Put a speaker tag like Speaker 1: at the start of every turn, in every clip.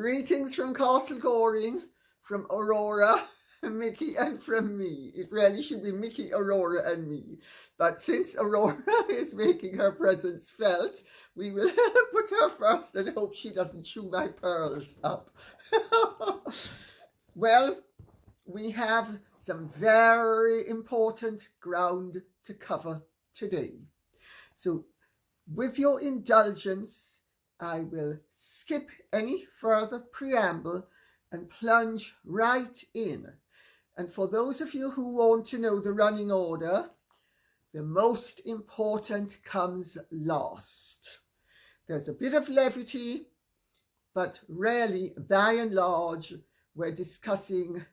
Speaker 1: Greetings from Castle Goring, from Aurora, Mickey, and from me. It really should be Mickey, Aurora, and me. But since Aurora is making her presence felt, we will put her first and hope she doesn't chew my pearls up. Well, we have some very important ground to cover today. So, with your indulgence, I will skip any further preamble and plunge right in. And for those of you who want to know the running order, the most important comes last. There's a bit of levity, but really, by and large, we're discussing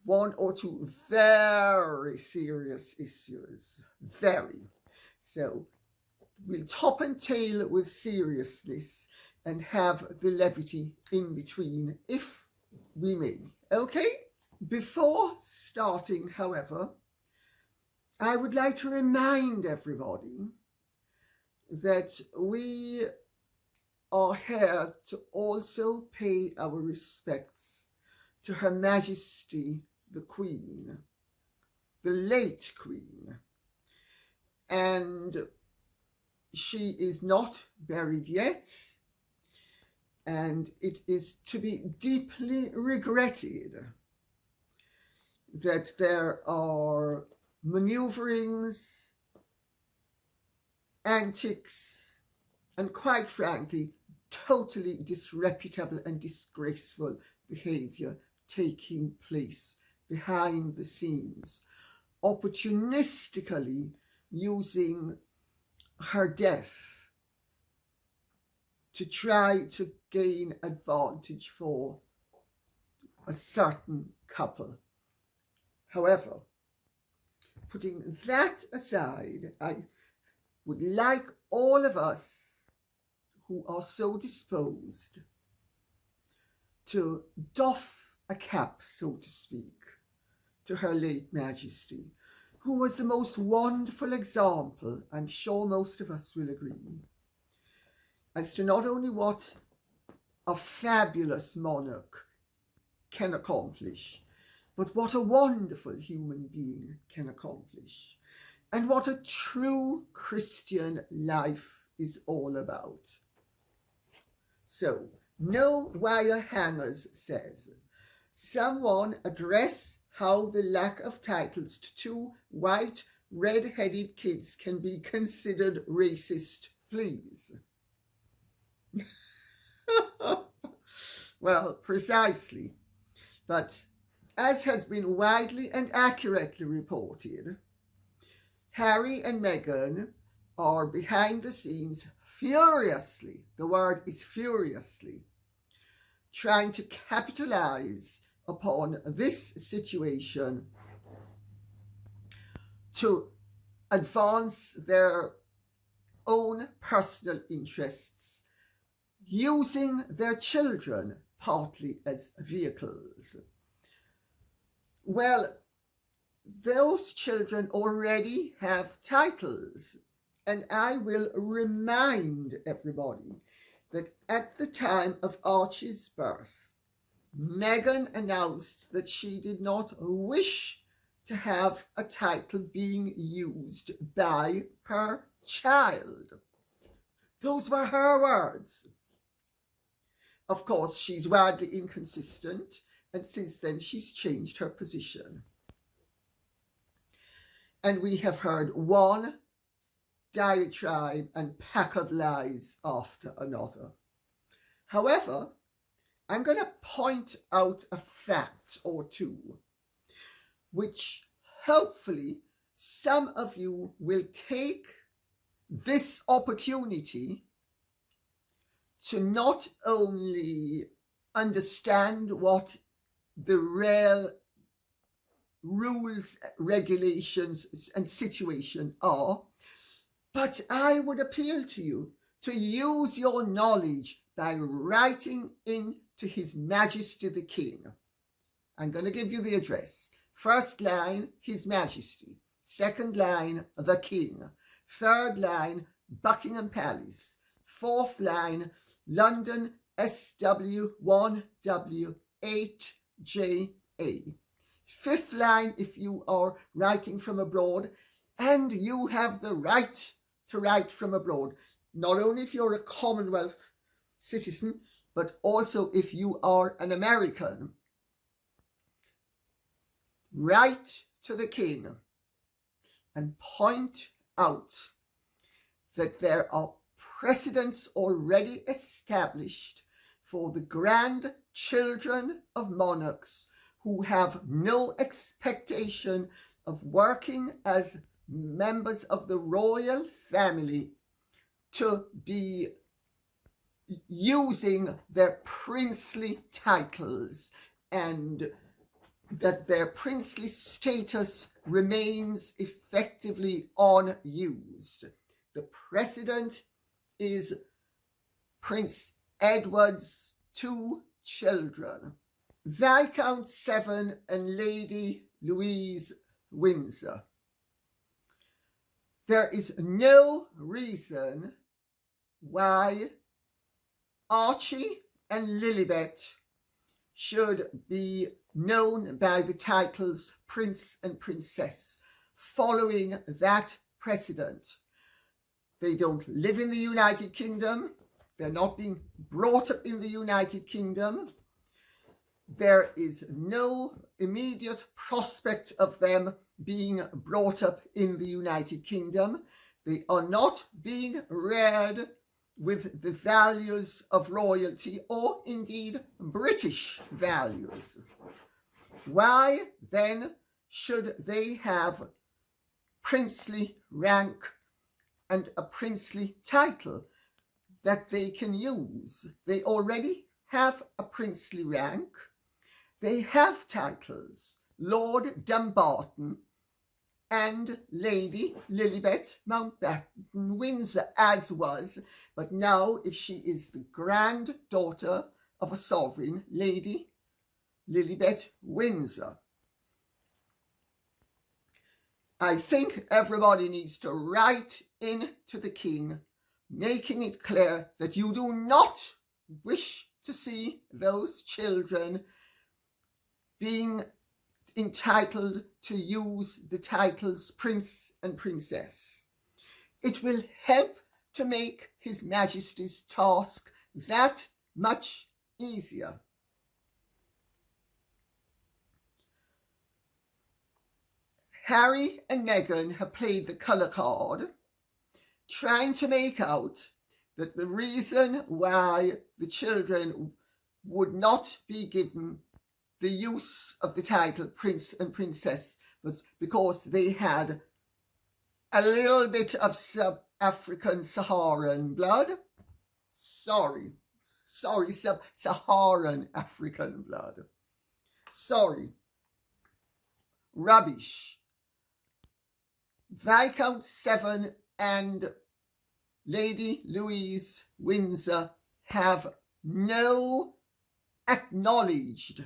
Speaker 1: one or two very serious issues. Very. So, we'll top and tail with seriousness and have the levity in between, if we may. Okay? Before starting, however, I would like to remind everybody that we are here to also pay our respects to Her Majesty the Queen, the late Queen. And she is not buried yet, and it is to be deeply regretted that there are maneuverings, antics, and quite frankly, totally disreputable and disgraceful behavior taking place behind the scenes, opportunistically using her death to try to gain advantage for a certain couple. However, putting that aside, I would like all of us who are so disposed to doff a cap, so to speak, to Her late Majesty, who was the most wonderful example, I'm sure most of us will agree, as to not only what a fabulous monarch can accomplish, but what a wonderful human being can accomplish, and what a true Christian life is all about. So, No Wire Hangers says, someone address how the lack of titles to two white, red-headed kids can be considered racist, please. Well, precisely. But as has been widely and accurately reported, Harry and Meghan are behind the scenes furiously, the word is furiously, trying to capitalize upon this situation to advance their own personal interests, using their children partly as vehicles. Well, those children already have titles, and I will remind everybody that at the time of Archie's birth, Meghan announced that she did not wish to have a title being used by her child. Those were her words. Of course, she's wildly inconsistent, and since then she's changed her position. And we have heard one diatribe and pack of lies after another. However, I'm going to point out a fact or two, which hopefully some of you will take this opportunity to not only understand what the real rules, regulations, and situation are, but I would appeal to you to use your knowledge by writing into His Majesty the King. I'm going to give you the address. First line, His Majesty. Second line, the King. Third line, Buckingham Palace. Fourth line, London SW1W8JA. Fifth line if you are writing from abroad, and you have the right to write from abroad, not only if you're a Commonwealth citizen, but also if you are an American. Write to the King and point out that there are precedents already established for the grandchildren of monarchs who have no expectation of working as members of the royal family to be using their princely titles, and that their princely status remains effectively unused. The precedent is Prince Edward's two children, Viscount Severn and Lady Louise Windsor. There is no reason why Archie and Lilibet should be known by the titles Prince and Princess following that precedent. They don't live in the United Kingdom. They're not being brought up in the United Kingdom. There is no immediate prospect of them being brought up in the United Kingdom. They are not being reared with the values of royalty or indeed British values. Why then should they have princely rank and a princely title that they can use? They already have a princely rank. They have titles, Lord Dumbarton and Lady Lilibet Mountbatten Windsor, as was, but now if she is the granddaughter of a sovereign, Lady Lilibet Windsor. I think everybody needs to write in to the King, making it clear that you do not wish to see those children being entitled to use the titles Prince and Princess. It will help to make His Majesty's task that much easier. Harry and Meghan have played the colour card, trying to make out that the reason why the children would not be given the use of the title Prince and Princess was because they had a little bit of Sub-African Saharan blood. Sorry, Sub-Saharan African blood. Sorry. Rubbish. Viscount Severn and Lady Louise Windsor have no acknowledged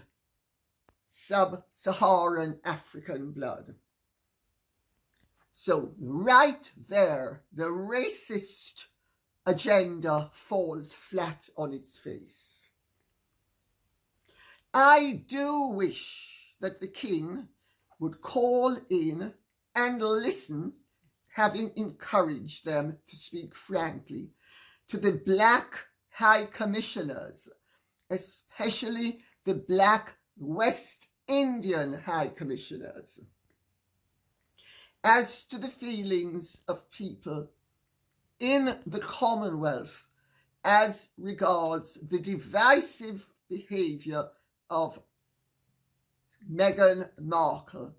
Speaker 1: Sub-Saharan African blood. So right there, the racist agenda falls flat on its face. I do wish that the King would call in and listen, having encouraged them to speak frankly, to the Black High Commissioners, especially the Black West Indian High Commissioners, as to the feelings of people in the Commonwealth as regards the divisive behaviour of Meghan Markle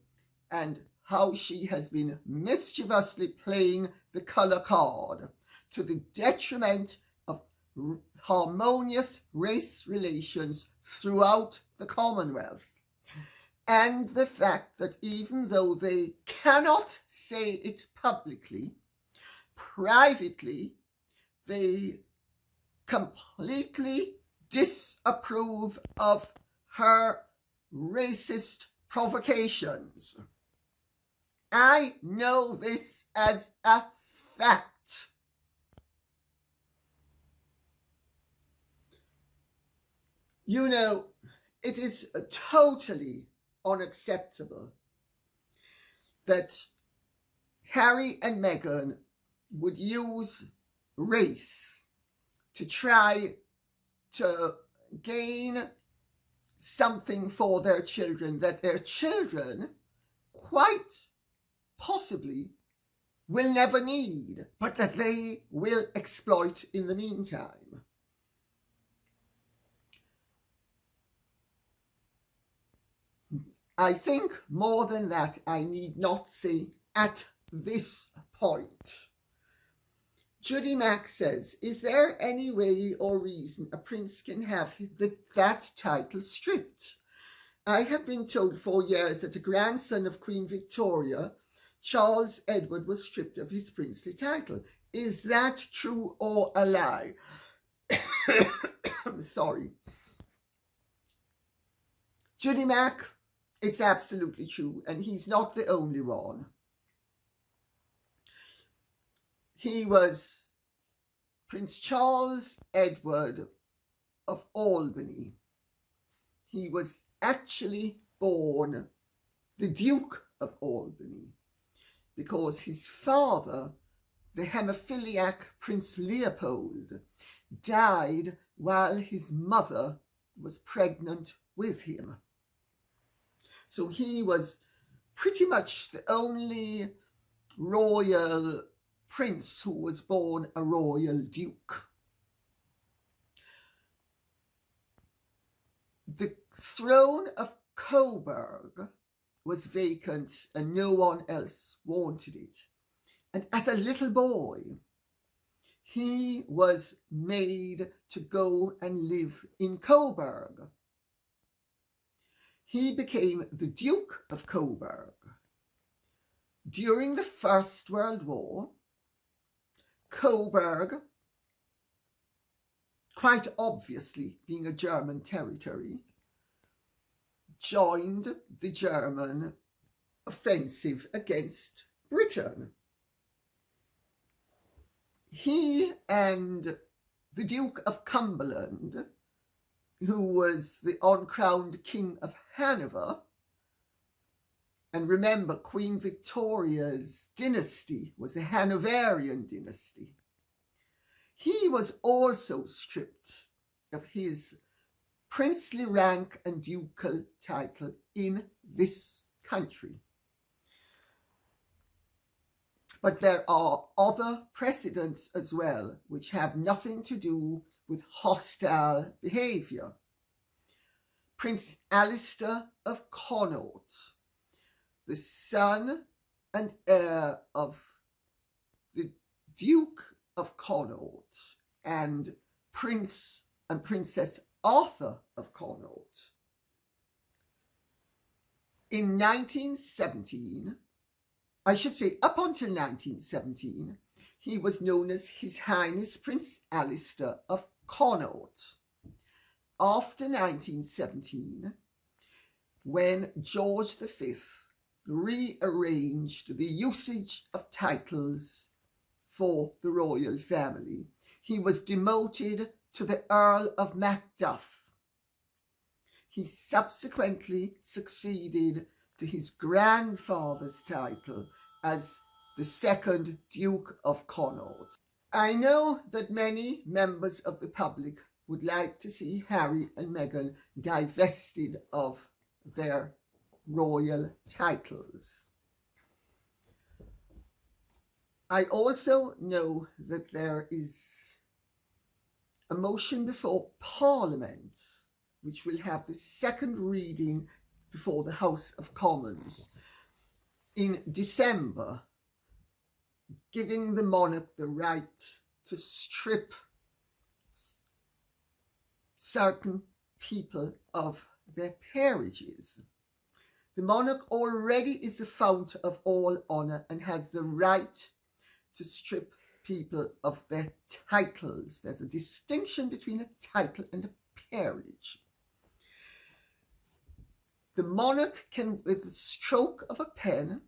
Speaker 1: and how she has been mischievously playing the colour card to the detriment of harmonious race relations throughout the Commonwealth. And the fact that even though they cannot say it publicly, privately, they completely disapprove of her racist provocations. I know this as a fact. You know, it is totally unacceptable that Harry and Meghan would use race to try to gain something for their children that their children quite possibly will never need, but that they will exploit in the meantime. I think more than that I need not say at this point. Judy Mack says, is there any way or reason a prince can have that title stripped? I have been told for years that the grandson of Queen Victoria, Charles Edward, was stripped of his princely title. Is that true or a lie? Sorry. Judy Mack, it's absolutely true, and he's not the only one. He was Prince Charles Edward of Albany. He was actually born the Duke of Albany because his father, the hemophiliac Prince Leopold, died while his mother was pregnant with him. So he was pretty much the only royal prince who was born a royal duke. The throne of Coburg was vacant and no one else wanted it. And as a little boy, he was made to go and live in Coburg. He became the Duke of Coburg. During the First World War, Coburg, quite obviously being a German territory, joined the German offensive against Britain. He and the Duke of Cumberland, who was the uncrowned King of Hanover, and remember, Queen Victoria's dynasty was the Hanoverian dynasty. He was also stripped of his princely rank and ducal title in this country. But there are other precedents as well, which have nothing to do with hostile behaviour. Prince Alistair of Connaught, the son and heir of the Duke of Connaught and Prince and Princess Arthur of Connaught. In 1917, I should say up until 1917, he was known as His Highness Prince Alistair of Connaught. After 1917, when George V rearranged the usage of titles for the royal family, he was demoted to the Earl of Macduff. He subsequently succeeded to his grandfather's title as the second Duke of Connaught. I know that many members of the public would like to see Harry and Meghan divested of their royal titles. I also know that there is a motion before Parliament which will have the second reading before the House of Commons in December, giving the monarch the right to strip certain people of their peerages. The monarch already is the fount of all honour and has the right to strip people of their titles. There's a distinction between a title and a peerage. The monarch can, with the stroke of a pen,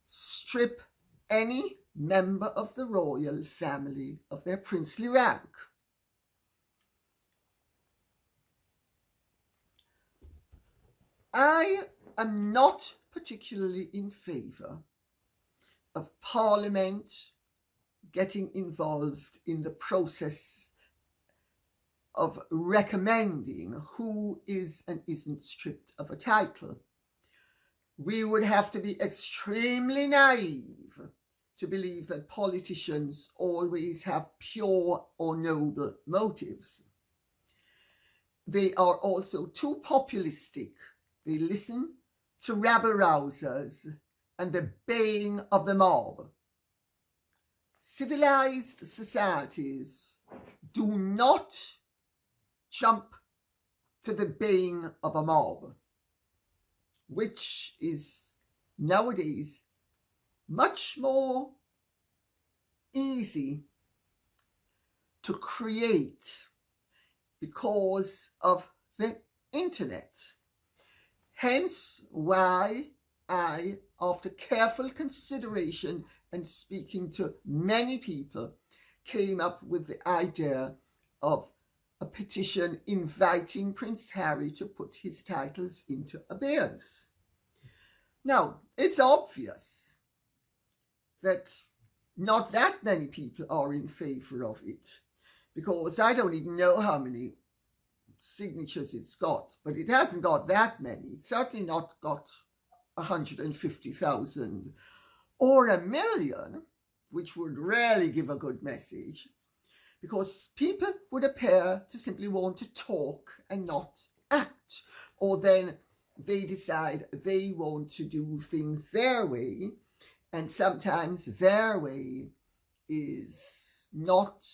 Speaker 1: strip any member of the royal family of their princely rank. I am not particularly in favour of Parliament getting involved in the process of recommending who is and isn't stripped of a title. We would have to be extremely naive to believe that politicians always have pure or noble motives. They are also too populistic. They listen to rabble-rousers and the baying of the mob. Civilized societies do not jump to the baying of a mob, which is nowadays much more easy to create because of the internet. Hence why I, after careful consideration and speaking to many people, came up with the idea of a petition inviting Prince Harry to put his titles into abeyance. Now, it's obvious that not that many people are in favour of it, because I don't even know how many signatures it's got, but it hasn't got that many. It's certainly not got 150,000 or 1 million, which would rarely give a good message, because people would appear to simply want to talk and not act, or then they decide they want to do things their way, and sometimes their way is not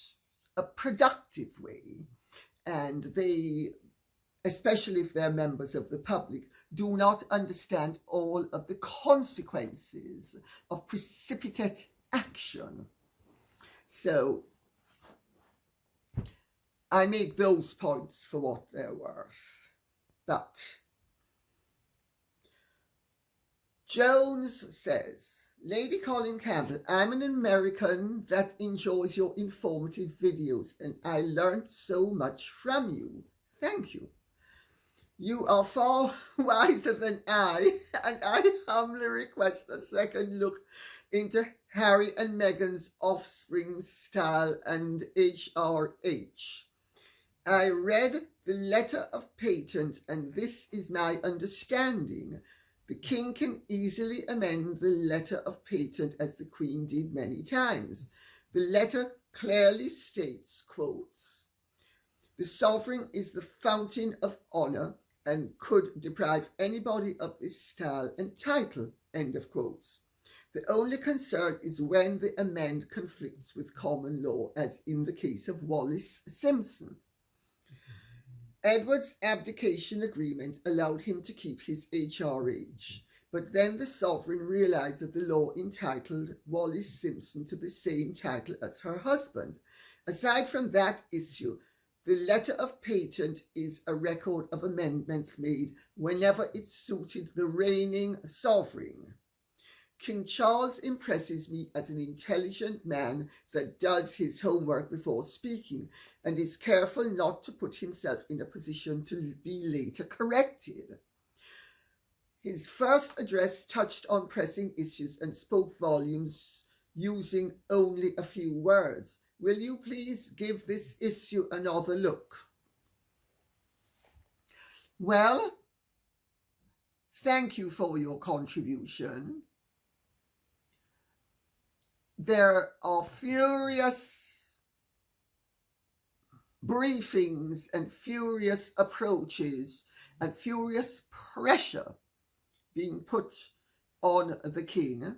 Speaker 1: a productive way, and they, especially if they're members of the public, do not understand all of the consequences of precipitate action. So I make those points for what they're worth. But Jones says, Lady Colin Campbell, I'm an American that enjoys your informative videos, and I learned so much from you. Thank you. You are far wiser than I, and I humbly request a second look into Harry and Meghan's offspring style and HRH. I read the letter of patent, and this is my understanding. The king can easily amend the letter of patent, as the queen did many times. The letter clearly states, quotes, the sovereign is the fountain of honour and could deprive anybody of this style and title, end of quotes. The only concern is when the amend conflicts with common law, as in the case of Wallis Simpson. Edward's abdication agreement allowed him to keep his HRH, but then the sovereign realised that the law entitled Wallis Simpson to the same title as her husband. Aside from that issue, the letter of patent is a record of amendments made whenever it suited the reigning sovereign. King Charles impresses me as an intelligent man that does his homework before speaking and is careful not to put himself in a position to be later corrected. His first address touched on pressing issues and spoke volumes using only a few words. Will you please give this issue another look? Well, thank you for your contribution. There are furious briefings and furious approaches and furious pressure being put on the king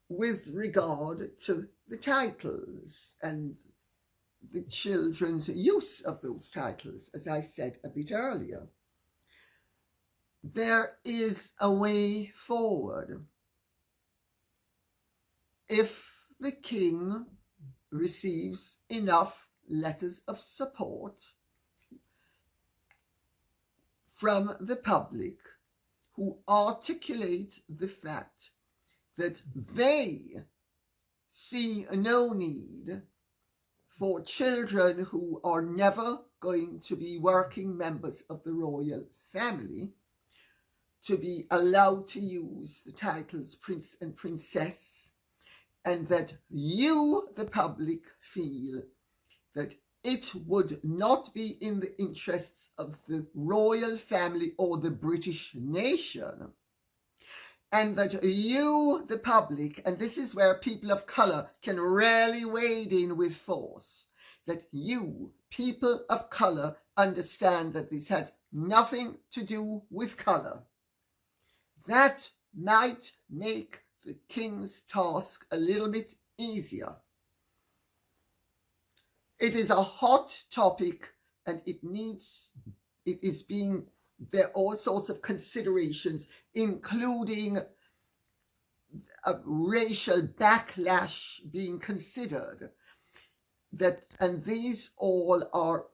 Speaker 1: with regard to the titles and the children's use of those titles, as I said a bit earlier. There is a way forward. If the king receives enough letters of support from the public who articulate the fact that they see no need for children who are never going to be working members of the royal family to be allowed to use the titles Prince and Princess, and that you, the public, feel that it would not be in the interests of the royal family or the British nation, and that you, the public, and this is where people of colour can really wade in with force, that you, people of colour, understand that this has nothing to do with colour. That might make the king's task a little bit easier. It is a hot topic, and there are all sorts of considerations, including a racial backlash being considered. And these all are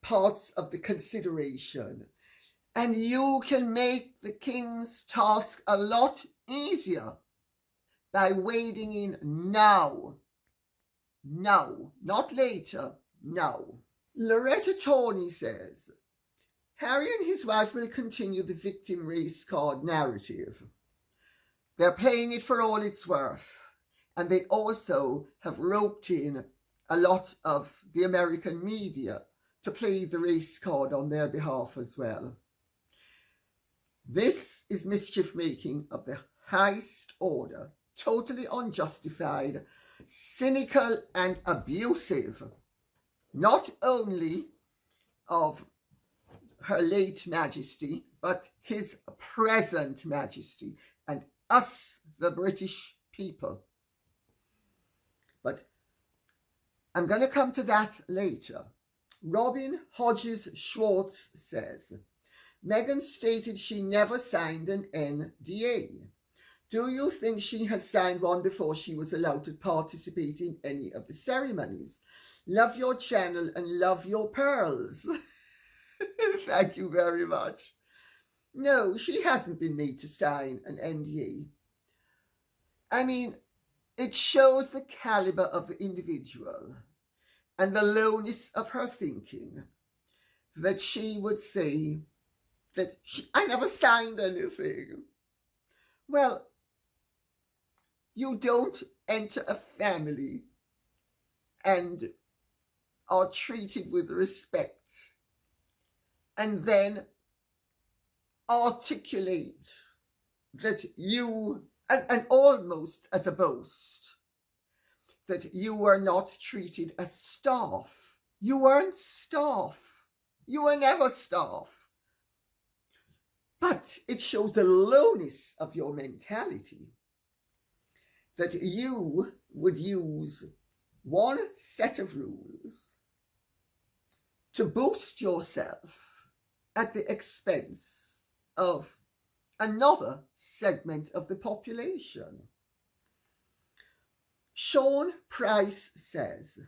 Speaker 1: parts of the consideration. And you can make the king's task a lot easier by wading in now. Now, not later, now. Loretta Tawney says, Harry and his wife will continue the victim race card narrative. They're playing it for all it's worth. And they also have roped in a lot of the American media to play the race card on their behalf as well. This is mischief making of the highest order, totally unjustified, cynical and abusive, not only of her late Majesty, but his present Majesty and us, the British people. But I'm going to come to that later. Robin Hodges Schwartz says, Meghan stated she never signed an NDA. Do you think she has signed one before she was allowed to participate in any of the ceremonies? Love your channel and love your pearls. Thank you very much. No, she hasn't been made to sign an NDA. I mean, it shows the caliber of the individual and the lowness of her thinking that she would say that I never signed anything. Well, you don't enter a family and are treated with respect and then articulate that you, and almost as a boast, that you were not treated as staff. You weren't staff. You were never staff. But it shows the lowness of your mentality that you would use one set of rules to boost yourself at the expense of another segment of the population. Sean Price says,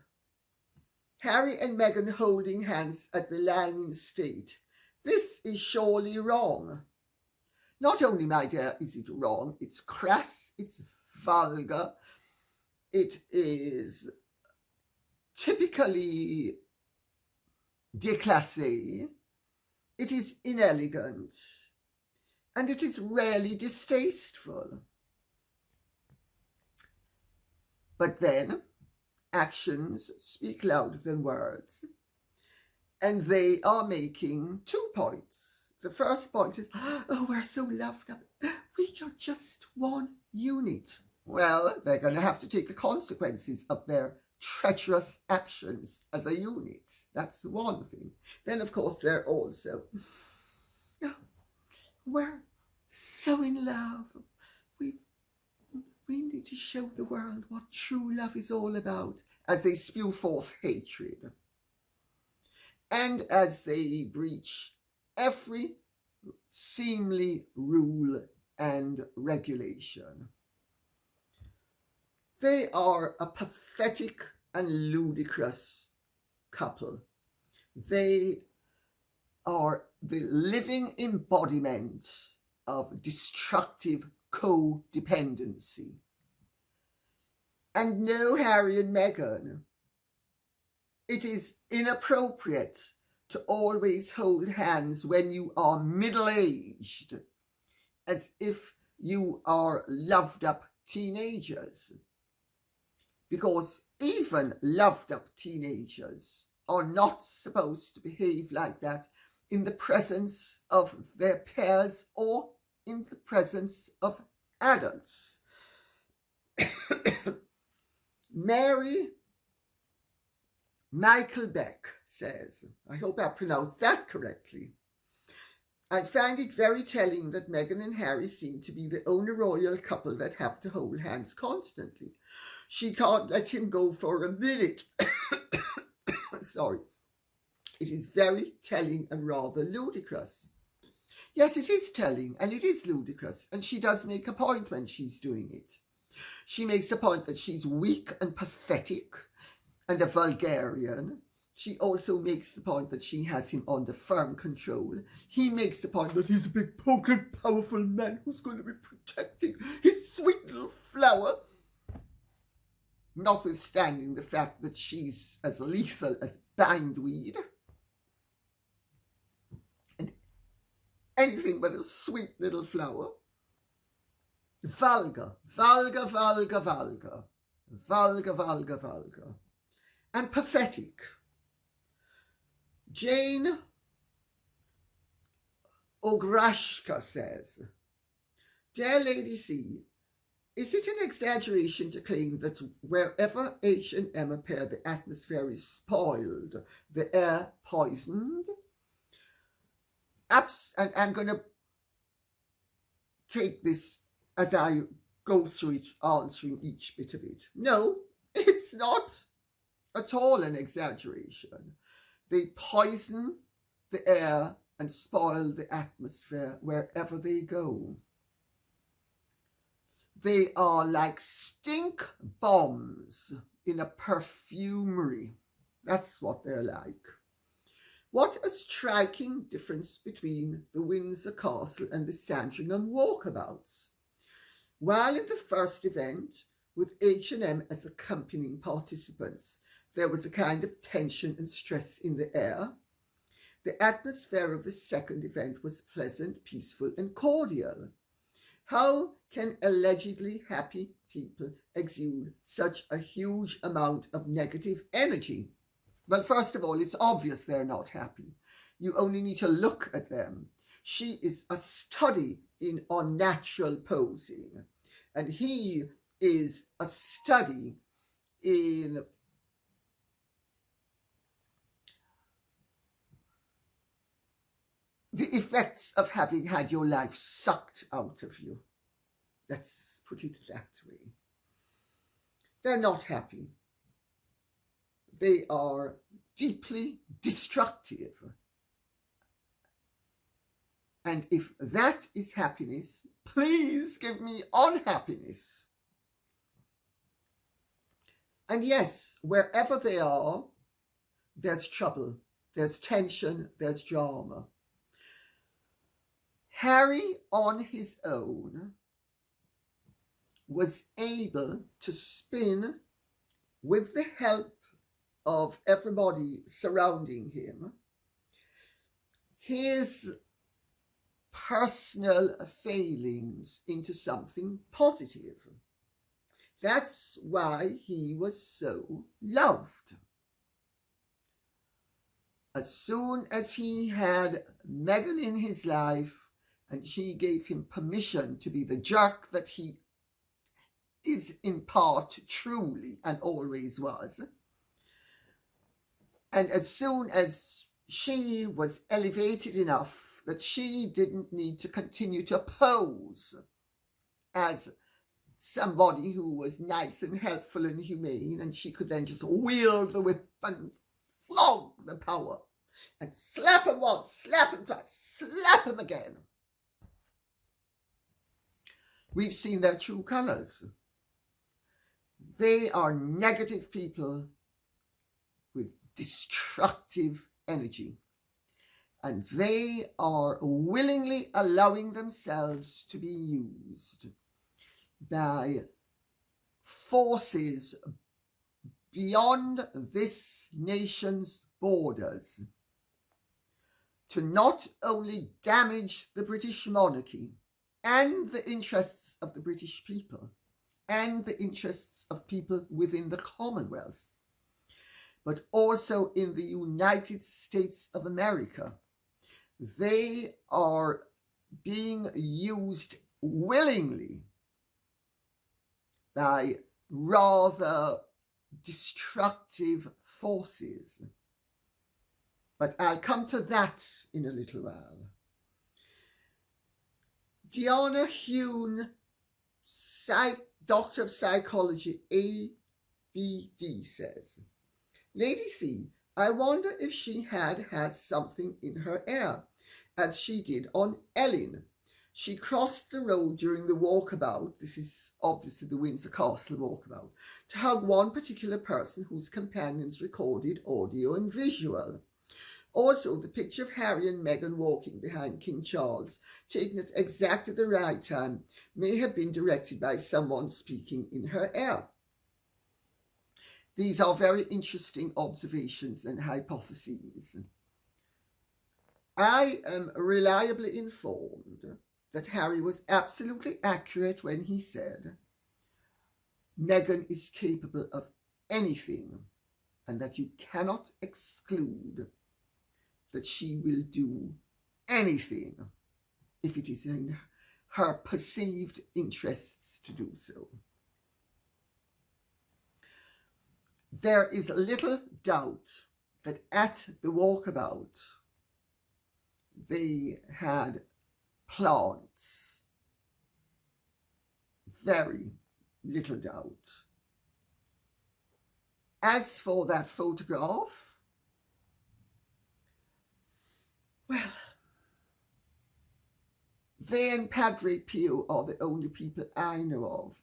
Speaker 1: Harry and Meghan holding hands at the lying state. This is surely wrong. Not only, my dear, is it wrong, it's crass, it's vulgar, it is typically déclassé, it is inelegant, and it is really distasteful. But then, actions speak louder than words. And they are making 2 points. The first point is, oh, we're so loved up. We are just one unit. Well, they're going to have to take the consequences of their treacherous actions as a unit. That's one thing. Then, of course, they're also, oh, we're so in love. We need to show the world what true love is all about, as they spew forth hatred. And as they breach every seemly rule and regulation. They are a pathetic and ludicrous couple. They are the living embodiment of destructive codependency. And no, Harry and Meghan, it is inappropriate to always hold hands when you are middle-aged, as if you are loved-up teenagers. Because even loved-up teenagers are not supposed to behave like that in the presence of their peers or in the presence of adults. Mary Michael Beck says, I hope I pronounced that correctly, I find it very telling that Meghan and Harry seem to be the only royal couple that have to hold hands constantly. She can't let him go for a minute. Sorry. It is very telling and rather ludicrous. Yes, it is telling and it is ludicrous, and she does make a point when she's doing it. She makes a point that she's weak and pathetic and a vulgarian. She also makes the point that she has him under firm control. He makes the point that he's a big, potent, powerful man who's going to be protecting his sweet little flower. Notwithstanding the fact that she's as lethal as bindweed. And anything but a sweet little flower. Vulgar, vulgar, vulgar, vulgar. Vulgar, vulgar, vulgar. And pathetic. Jane Ograshka says, Dear Lady C, is it an exaggeration to claim that wherever H&M appear, the atmosphere is spoiled, the air poisoned? And I'm going to take this as I go through it, answering each bit of it. No, it's not at all an exaggeration. They poison the air and spoil the atmosphere wherever they go. They are like stink bombs in a perfumery. That's what they're like. What a striking difference between the Windsor Castle and the Sandringham walkabouts. While in the first event, with H&M as accompanying participants, there was a kind of tension and stress in the air, the atmosphere of the second event was pleasant, peaceful, and cordial. How can allegedly happy people exude such a huge amount of negative energy? Well, first of all, it's obvious they're not happy. You only need to look at them. She is a study in unnatural posing, and he is a study in the effects of having had your life sucked out of you. Let's put it that way. They're not happy. They are deeply destructive. And if that is happiness, please give me unhappiness. And yes, wherever they are, there's trouble, there's tension, there's drama. Harry, on his own, was able to spin, with the help of everybody surrounding him, his personal failings into something positive. That's why he was so loved. As soon as he had Meghan in his life, and she gave him permission to be the jerk that he is in part truly and always was, and as soon as she was elevated enough that she didn't need to continue to pose as somebody who was nice and helpful and humane, and she could then just wield the whip and flog the power and slap him once, slap him twice, slap him again. We've seen their true colours. They are negative people with destructive energy, and they are willingly allowing themselves to be used by forces beyond this nation's borders to not only damage the British monarchy and the interests of the British people and the interests of people within the Commonwealth, but also in the United States of America. They are being used willingly by rather destructive forces. But I'll come to that in a little while. Diana Hune, Doctor of Psychology, ABD, says, Lady C, I wonder if she has something in her air, as she did on Ellen. She crossed the road during the walkabout, this is obviously the Windsor Castle walkabout, to hug one particular person whose companions recorded audio and visual. Also, the picture of Harry and Meghan walking behind King Charles, taken at exactly the right time, may have been directed by someone speaking in her ear. These are very interesting observations and hypotheses. I am reliably informed that Harry was absolutely accurate when he said, Meghan is capable of anything, and that you cannot exclude that she will do anything if it is in her perceived interests to do so. There is little doubt that at the walkabout they had plants. Very little doubt. As for that photograph, well, they and Padre Pio are the only people I know of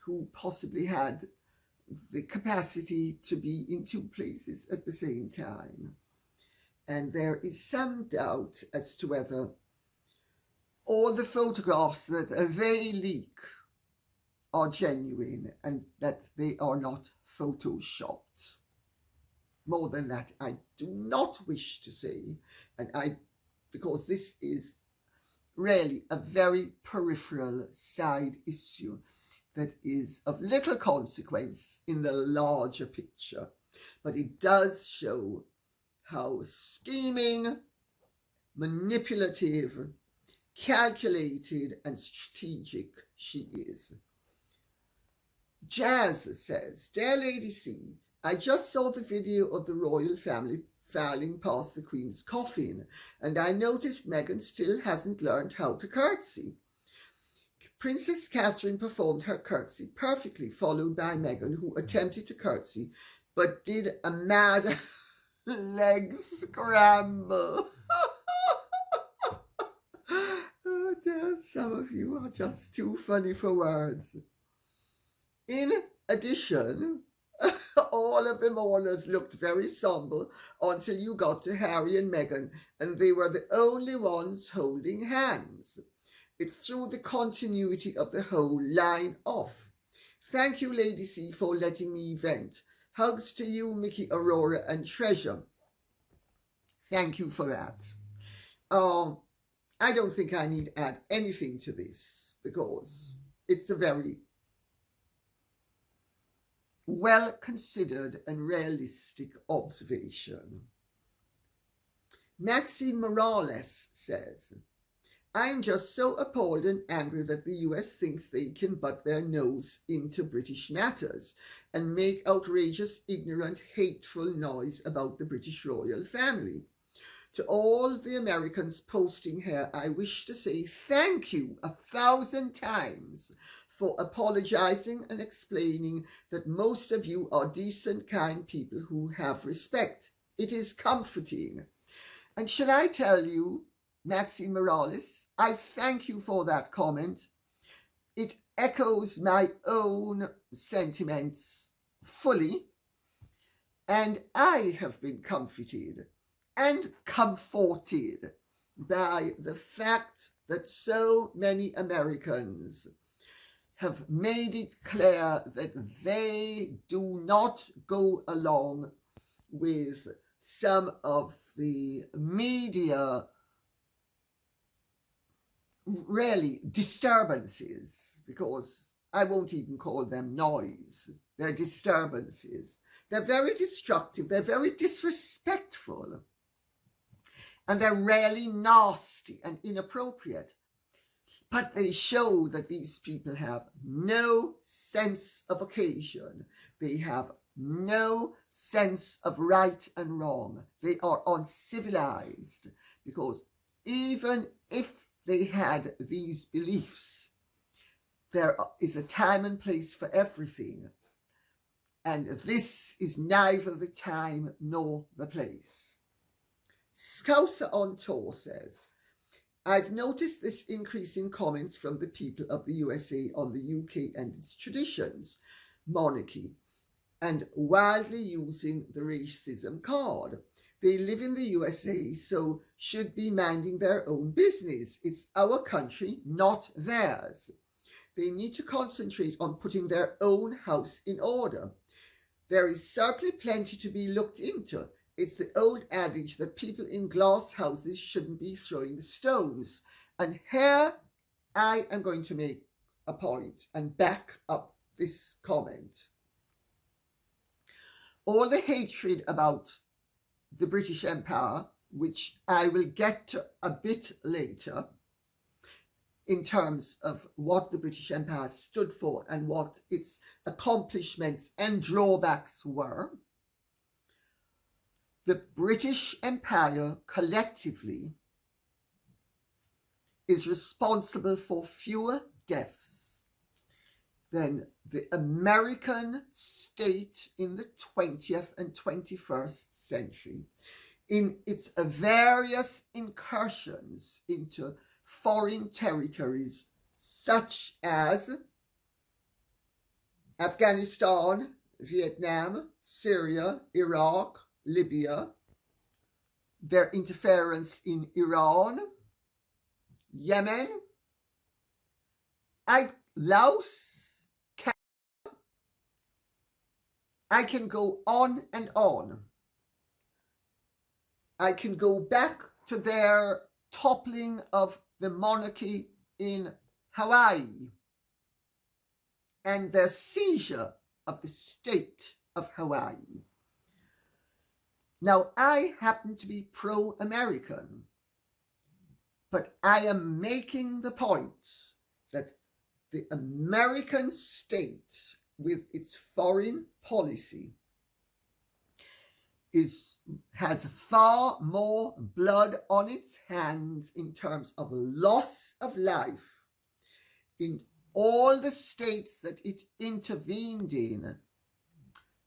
Speaker 1: who possibly had the capacity to be in two places at the same time. And there is some doubt as to whether all the photographs that they leak are genuine and that they are not photoshopped. More than that, I do not wish to say, because this is really a very peripheral side issue that is of little consequence in the larger picture, but it does show how scheming, manipulative, calculated, and strategic she is. Jazz says, Dear Lady C, I just saw the video of the royal family filing past the Queen's coffin, and I noticed Meghan still hasn't learned how to curtsey. Princess Catherine performed her curtsey perfectly, followed by Meghan, who attempted to curtsey, but did a mad leg scramble. Oh dear, some of you are just too funny for words. In addition, all of the mourners looked very somber until you got to Harry and Meghan, and they were the only ones holding hands. It threw the continuity of the whole line off. Thank you, Lady C, for letting me vent. Hugs to you, Mickey, Aurora, and Treasure. Thank you for that. I don't think I need to add anything to this because it's a very well-considered and realistic observation. Maxine Morales says, I'm just so appalled and angry that the US thinks they can butt their nose into British matters and make outrageous, ignorant, hateful noise about the British royal family. To all the Americans posting here, I wish to say thank you 1,000 times for apologizing and explaining that most of you are decent, kind people who have respect. It is comforting. And shall I tell you, Maxine Morales, I thank you for that comment. It echoes my own sentiments fully, and I have been comforted and comforted by the fact that so many Americans have made it clear that they do not go along with some of the media really disturbances, because I won't even call them noise, they're disturbances. They're very destructive, they're very disrespectful, and they're really nasty and inappropriate. But they show that these people have no sense of occasion. They have no sense of right and wrong. They are uncivilized, because even if they had these beliefs, there is a time and place for everything. And this is neither the time nor the place. Scouser on Tour says, I've noticed this increase in comments from the people of the USA on the UK and its traditions, monarchy, and wildly using the racism card. They live in the USA, so should be minding their own business. It's our country, not theirs. They need to concentrate on putting their own house in order. There is certainly plenty to be looked into. It's the old adage that people in glass houses shouldn't be throwing stones. And here I am going to make a point and back up this comment. All the hatred about the British Empire, which I will get to a bit later, in terms of what the British Empire stood for and what its accomplishments and drawbacks were. The British Empire collectively is responsible for fewer deaths than the American state in the 20th and 21st century in its various incursions into foreign territories such as Afghanistan, Vietnam, Syria, Iraq, Libya, their interference in Iran, Yemen, Laos, Canada. I can go on and on. I can go back to their toppling of the monarchy in Hawaii and their seizure of the state of Hawaii. Now, I happen to be pro-American, but I am making the point that the American state, with its foreign policy, has far more blood on its hands in terms of loss of life in all the states that it intervened in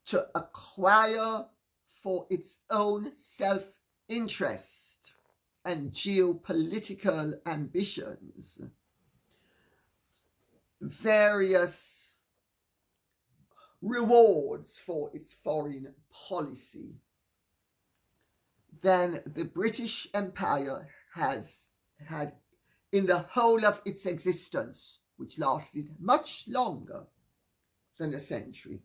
Speaker 1: to acquire for its own self-interest and geopolitical ambitions various rewards for its foreign policy than the British Empire has had in the whole of its existence, which lasted much longer than a century.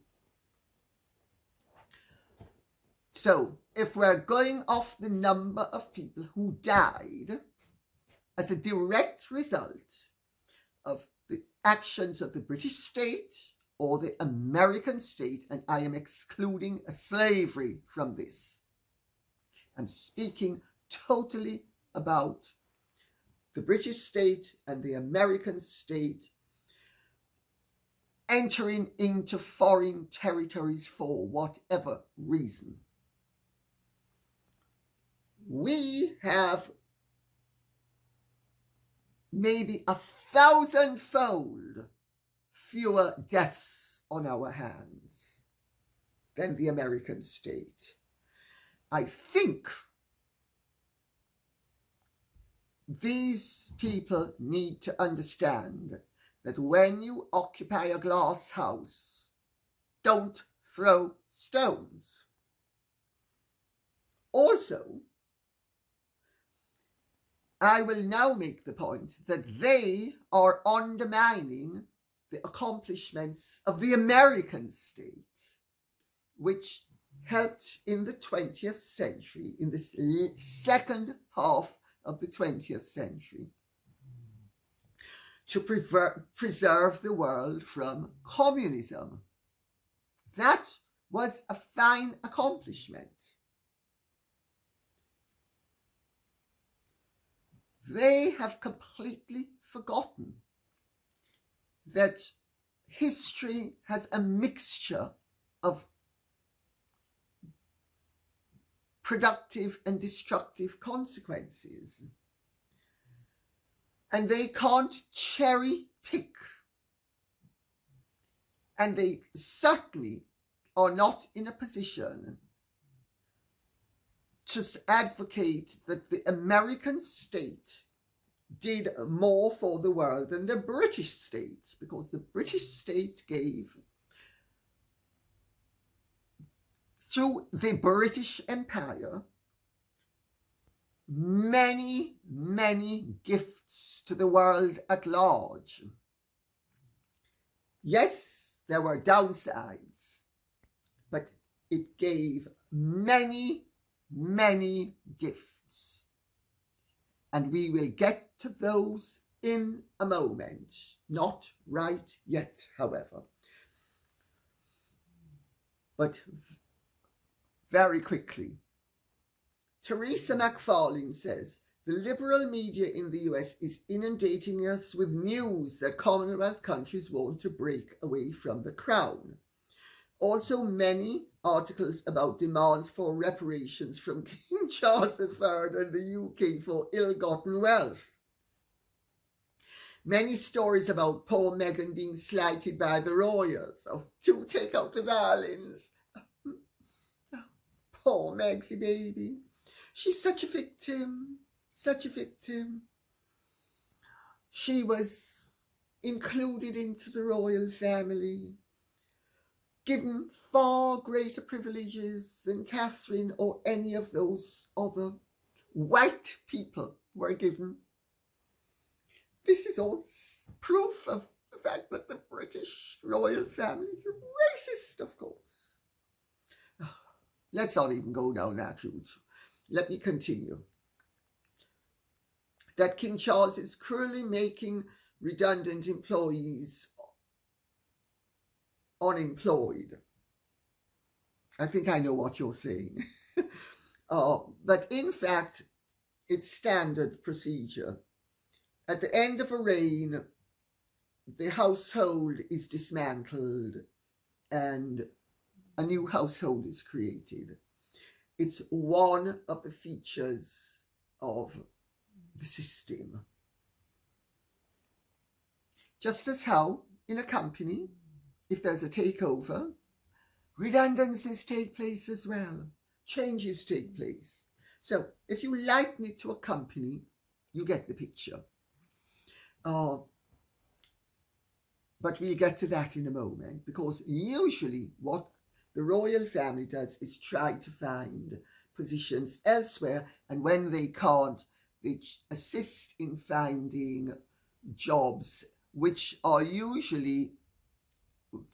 Speaker 1: So, if we're going off the number of people who died as a direct result of the actions of the British state or the American state, and I am excluding slavery from this, I'm speaking totally about the British state and the American state entering into foreign territories for whatever reason. We have maybe 1,000-fold fewer deaths on our hands than the American state. I think these people need to understand that when you occupy a glass house, don't throw stones. Also, I will now make the point that they are undermining the accomplishments of the American state, which helped in the 20th century, in this second half of the 20th century, to preserve the world from communism. That was a fine accomplishment. They have completely forgotten that history has a mixture of productive and destructive consequences. And they can't cherry pick. And they certainly are not in a position to advocate that the American state did more for the world than the British state, because the British state gave, through the British Empire, many, many gifts to the world at large. Yes, there were downsides, but it gave many, many gifts. And we will get to those in a moment. Not right yet, however. But very quickly, Teresa McFarlane says, the liberal media in the US is inundating us with news that Commonwealth countries want to break away from the crown. Also, many articles about demands for reparations from King Charles III and the UK for ill-gotten wealth. Many stories about poor Meghan being slighted by the royals. Oh, do take out the violins. Oh, poor Megsy baby. She's such a victim, such a victim. She was included into the royal family, given far greater privileges than Catherine or any of those other white people were given. This is all proof of the fact that the British royal family is racist, of course. Let's not even go down that route. Let me continue. That King Charles is cruelly making redundant employees unemployed. I think I know what you're saying. But in fact, it's standard procedure. At the end of a reign, the household is dismantled and a new household is created. It's one of the features of the system. Just as how in a company, if there's a takeover, redundancies take place as well. Changes take place. So if you liken it to a company, you get the picture. But we'll get to that in a moment, because usually what the royal family does is try to find positions elsewhere, and when they can't, they assist in finding jobs which are usually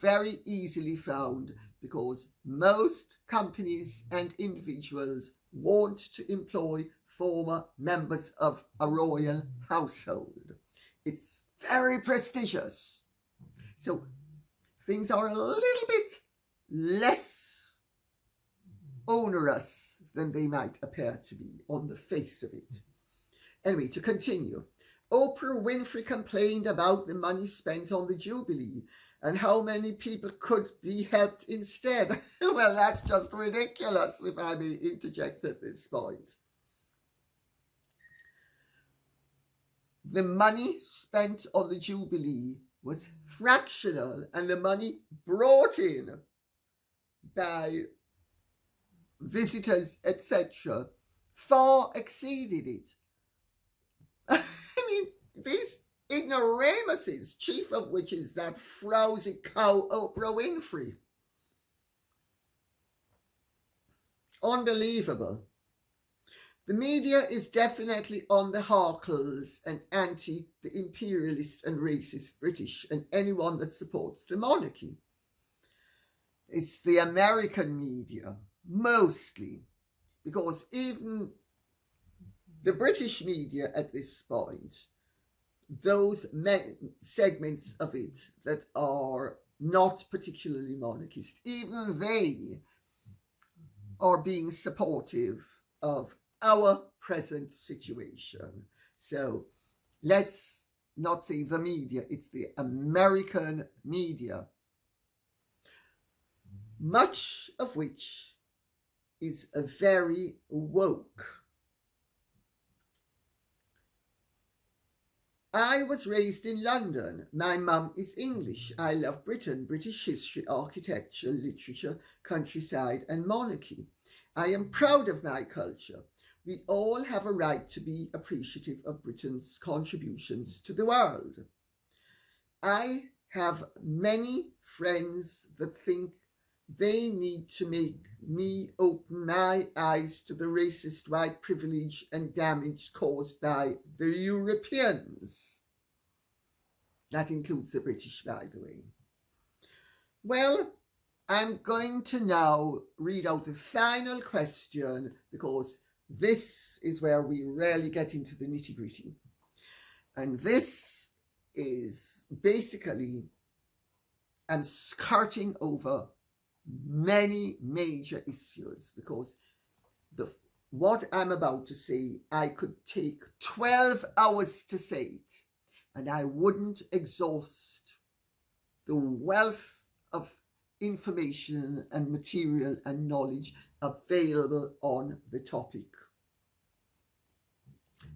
Speaker 1: very easily found, because most companies and individuals want to employ former members of a royal household. It's very prestigious. So things are a little bit less onerous than they might appear to be on the face of it. Anyway, to continue. Oprah Winfrey complained about the money spent on the Jubilee and how many people could be helped instead. Well, that's just ridiculous, if I may interject at this point. The money spent on the Jubilee was fractional, and the money brought in by visitors, etc., far exceeded it. I mean, these ignoramuses, chief of which is that frowsy cow Oprah Winfrey. Unbelievable. The media is definitely on the Harkles and anti the imperialist and racist British and anyone that supports the monarchy. It's the American media mostly, because even the British media at this point, those segments of it that are not particularly monarchist, even they are being supportive of our present situation. So let's not say the media, it's the American media, much of which is very woke. I was raised in London. My mum is English. I love Britain, British history, architecture, literature, countryside, and monarchy. I am proud of my culture. We all have a right to be appreciative of Britain's contributions to the world. I have many friends that think they need to make me open my eyes to the racist white privilege and damage caused by the Europeans. That includes the British, by the way. Well, I'm going to now read out the final question, because this is where we really get into the nitty-gritty. And this is basically, I'm skirting over many major issues, because what I'm about to say, I could take 12 hours to say it, and I wouldn't exhaust the wealth of information and material and knowledge available on the topic.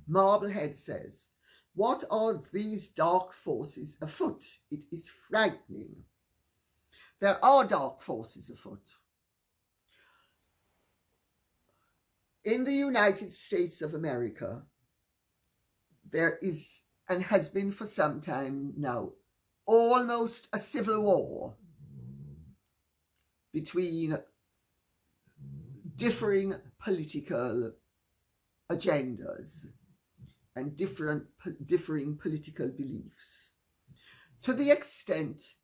Speaker 1: Marblehead says, "What are these dark forces afoot? It is frightening." There are dark forces afoot. In the United States of America, there is, and has been for some time now, almost a civil war between differing political agendas and differing political beliefs, to the extent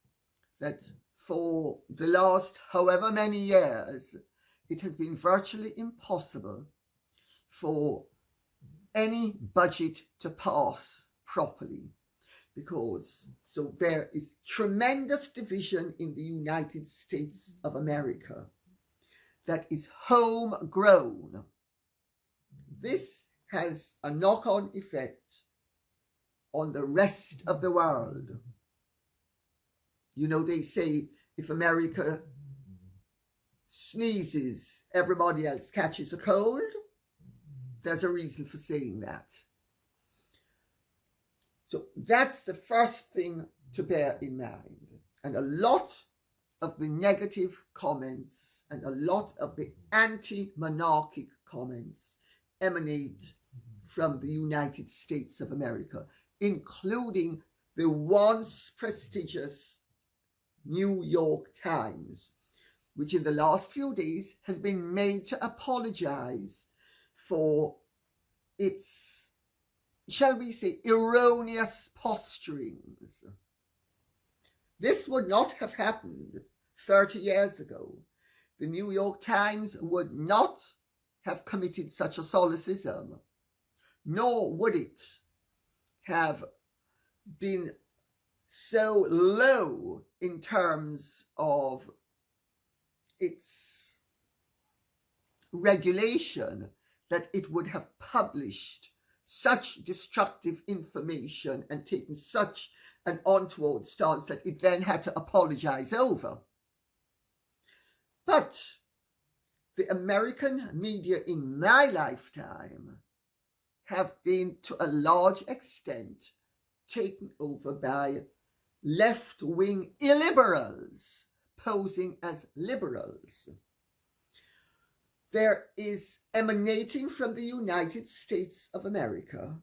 Speaker 1: that for the last however many years, it has been virtually impossible for any budget to pass properly, because so there is tremendous division in the United States of America that is homegrown. This has a knock-on effect on the rest of the world. You know, they say if America sneezes, everybody else catches a cold. There's a reason for saying that. So that's the first thing to bear in mind. And a lot of the negative comments and a lot of the anti-monarchic comments emanate from the United States of America, including the once prestigious New York Times, which in the last few days has been made to apologize for its, shall we say, erroneous posturings. This would not have happened 30 years ago. The New York Times would not have committed such a solecism, nor would it have been so low in terms of its regulation that it would have published such destructive information and taken such an untoward stance that it then had to apologize over. But the American media in my lifetime have been to a large extent taken over by left-wing illiberals posing as liberals. There is emanating from the United States of America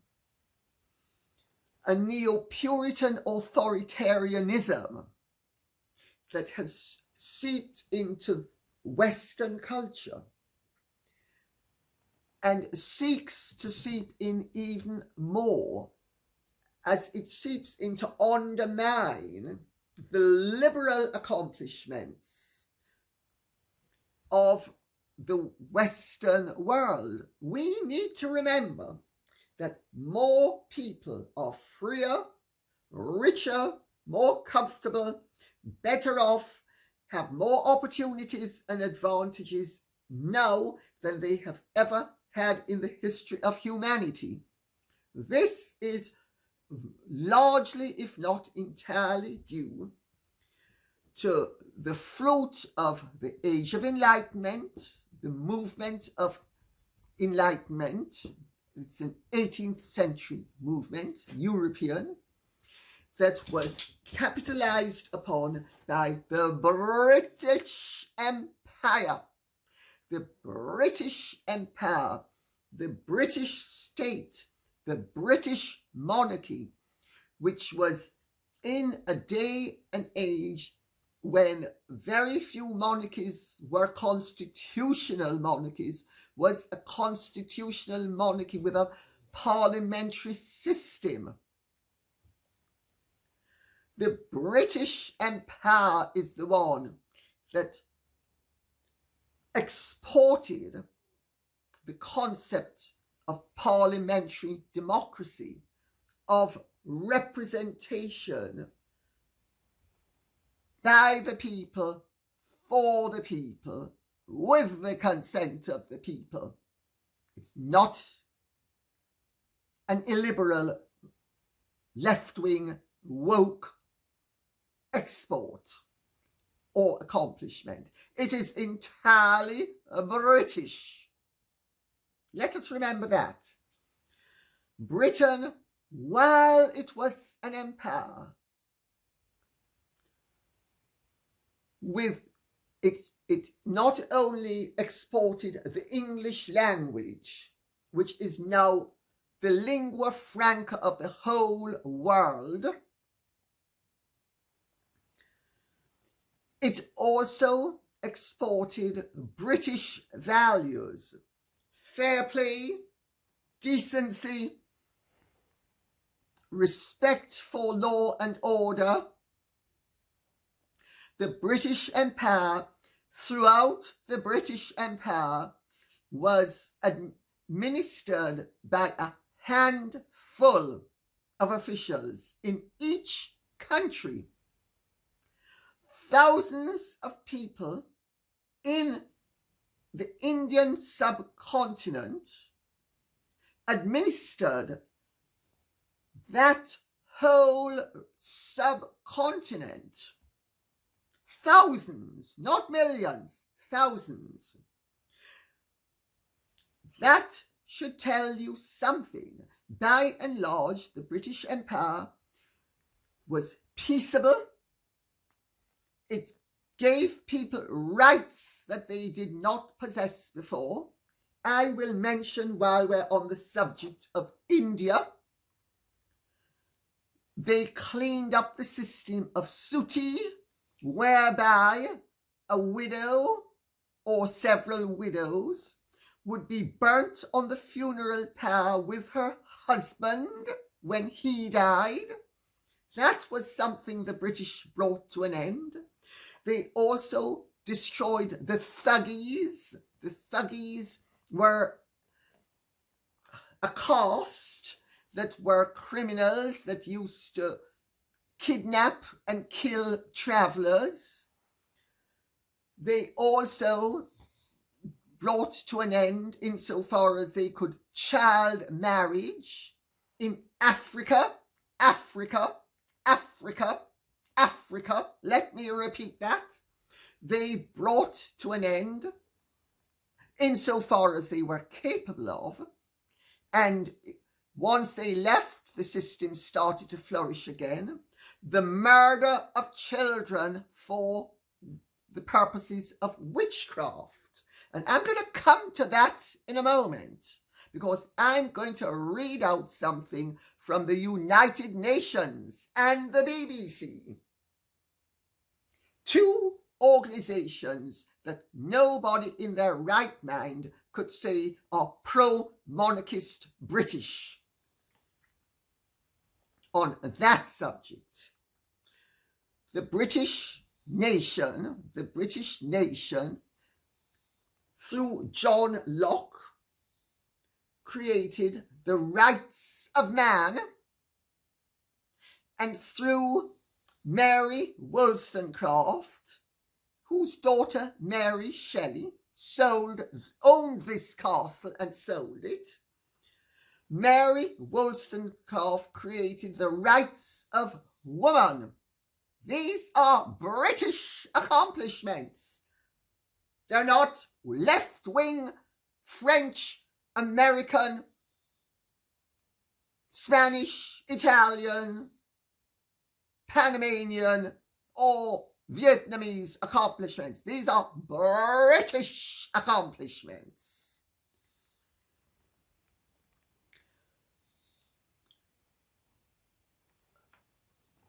Speaker 1: a neo-Puritan authoritarianism that has seeped into Western culture and seeks to seep in even more as it seeps in to undermine the liberal accomplishments of the Western world, we need to remember that more people are freer, richer, more comfortable, better off, have more opportunities and advantages now than they have ever had in the history of humanity. This is largely, if not entirely, due to the fruit of the Age of Enlightenment, the movement of Enlightenment. It's an 18th century movement, European, that was capitalized upon by the British Empire. The British Empire, the British state, the British monarchy, which was in a day and age when very few monarchies were constitutional monarchies, was a constitutional monarchy with a parliamentary system. The British Empire is the one that exported the concept of parliamentary democracy, of representation by the people, for the people, with the consent of the people. It's not an illiberal, left-wing, woke export or accomplishment. It is entirely British. Let us remember that. Britain, while it was an empire, with it not only exported the English language, which is now the lingua franca of the whole world, it also exported British values, fair play, decency, respect for law and order. The British Empire, throughout the British Empire, was administered by a handful of officials in each country. Thousands of people in the Indian subcontinent administered that whole subcontinent. Thousands, not millions, thousands. That should tell you something. By and large, the British Empire was peaceable. It gave people rights that they did not possess before. I will mention, while we're on the subject of India, they cleaned up the system of suti, whereby a widow or several widows would be burnt on the funeral pyre with her husband when he died. That was something the British brought to an end. They also destroyed the thuggies. The thuggies were a caste that were criminals that used to kidnap and kill travelers. They also brought to an end, insofar as they could, child marriage in Africa. Let me repeat that. They brought to an end, insofar as they were capable of, and once they left, the system started to flourish again, the murder of children for the purposes of witchcraft. And I'm going to come to that in a moment, because I'm going to read out something from the United Nations and the BBC. Two organizations that nobody in their right mind could say are pro-monarchist British on that subject. The British nation through John Locke, created the rights of man, and through Mary Wollstonecraft, whose daughter Mary Shelley owned this castle and sold it. Mary Wollstonecraft created the rights of woman. These are British accomplishments. They're not left-wing, French, American, Spanish, Italian, Panamanian, or Vietnamese accomplishments. These are British accomplishments.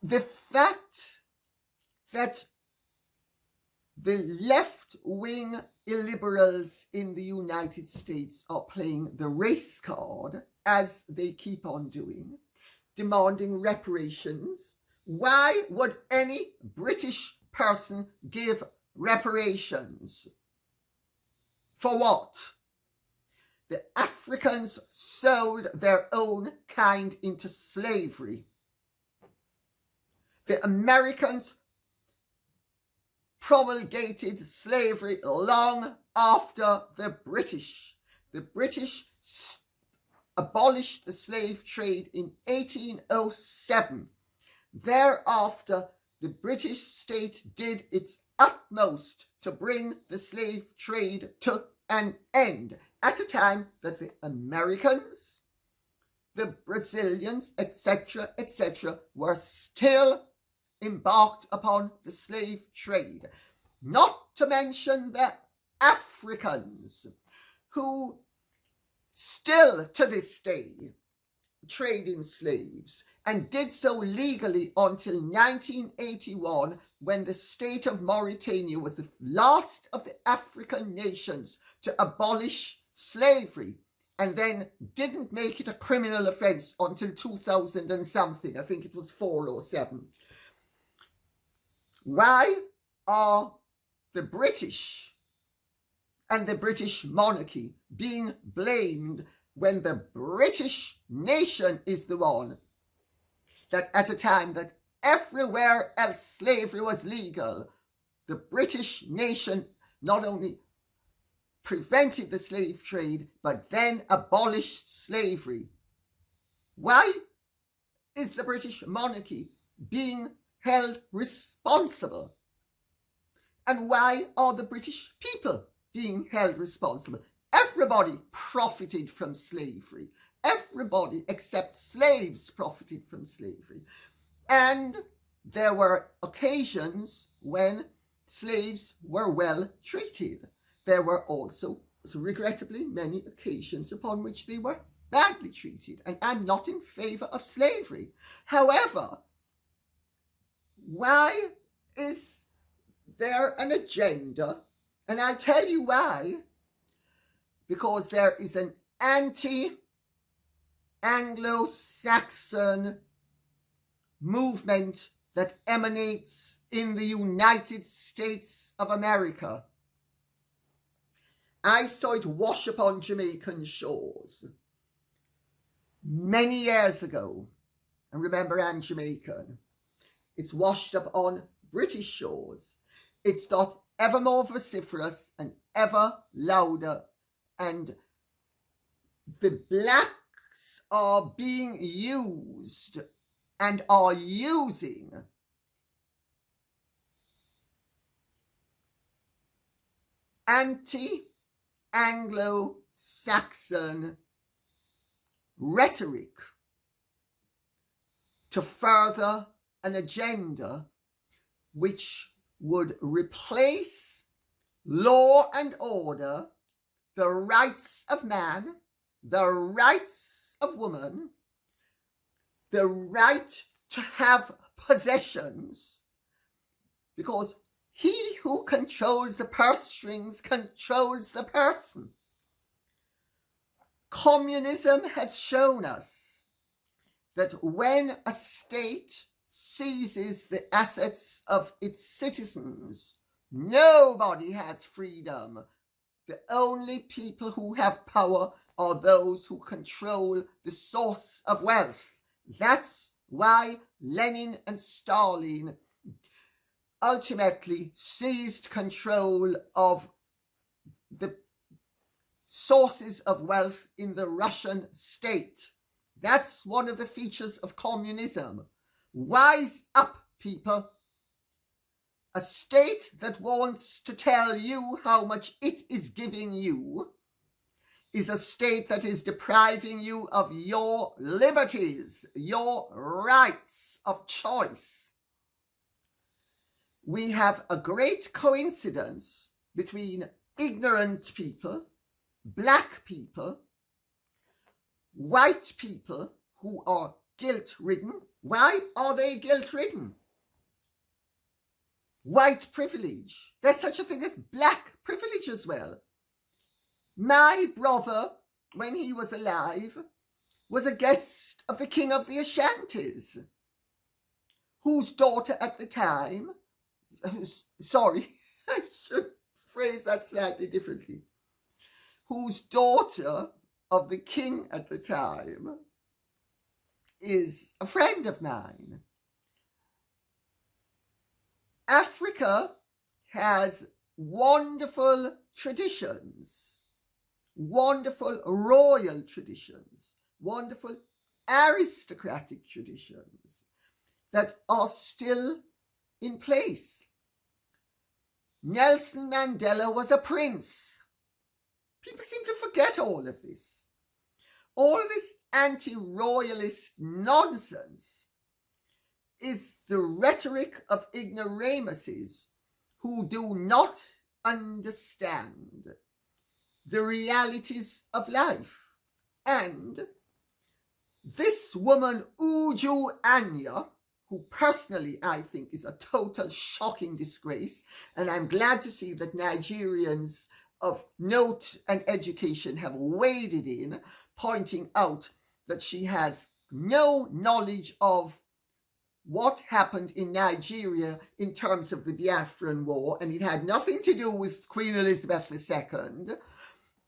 Speaker 1: The fact that the left-wing illiberals in the United States are playing the race card, as they keep on doing, demanding reparations. Why would any British person give reparations? For what? The Africans sold their own kind into slavery. The Americans promulgated slavery long after the British. The British abolished the slave trade in 1807. Thereafter, the British state did its utmost to bring the slave trade to an end, at a time that the Americans, the Brazilians, etc., were still embarked upon the slave trade. Not to mention the Africans, who still to this day trade in slaves, and did so legally until 1981, when the state of Mauritania was the last of the African nations to abolish slavery, and then didn't make it a criminal offence until 2000 and something. I think it was 4 or 7. Why are the British and the British monarchy being blamed when the British nation is the one that, at a time that everywhere else slavery was legal, the British nation not only prevented the slave trade, but then abolished slavery? Why is the British monarchy being held responsible? And why are the British people being held responsible? Everybody profited from slavery. Everybody except slaves profited from slavery. And there were occasions when slaves were well treated. There were also, regrettably, many occasions upon which they were badly treated. And I'm not in favour of slavery. However, why is there an agenda? And I'll tell you why. Because there is an anti-Anglo-Saxon movement that emanates in the United States of America. I saw it wash upon Jamaican shores many years ago. And remember, I'm Jamaican. It's washed up on British shores. It's got ever more vociferous and ever louder. And the blacks are being used and are using anti-Anglo-Saxon rhetoric to further an agenda which would replace law and order, the rights of man, the rights of woman, the right to have possessions, because he who controls the purse strings controls the person. Communism has shown us that when a state seizes the assets of its citizens, nobody has freedom. the only people who have power are those who control the source of wealth. That's why Lenin and Stalin ultimately seized control of the sources of wealth in the Russian state. That's one of the features of communism. Wise up, people. A state that wants to tell you how much it is giving you is a state that is depriving you of your liberties, your rights of choice. We have a great coincidence between ignorant people, black people, white people who are guilt-ridden. Why are they guilt-ridden? White privilege. There's such a thing as black privilege as well. My brother, when he was alive, was a guest of the King of the Ashantis, whose daughter at the time, sorry, I should phrase that slightly differently, whose daughter of the king at the time is a friend of mine. Africa has wonderful traditions, wonderful royal traditions, wonderful aristocratic traditions that are still in place. Nelson Mandela was a prince. People seem to forget all of this. All of this anti-royalist nonsense is the rhetoric of ignoramuses who do not understand the realities of life. And this woman, Uju Anya, who personally I think is a total shocking disgrace, and I'm glad to see that Nigerians of note and education have waded in, pointing out that she has no knowledge of what happened in Nigeria in terms of the Biafran War, and it had nothing to do with Queen Elizabeth II.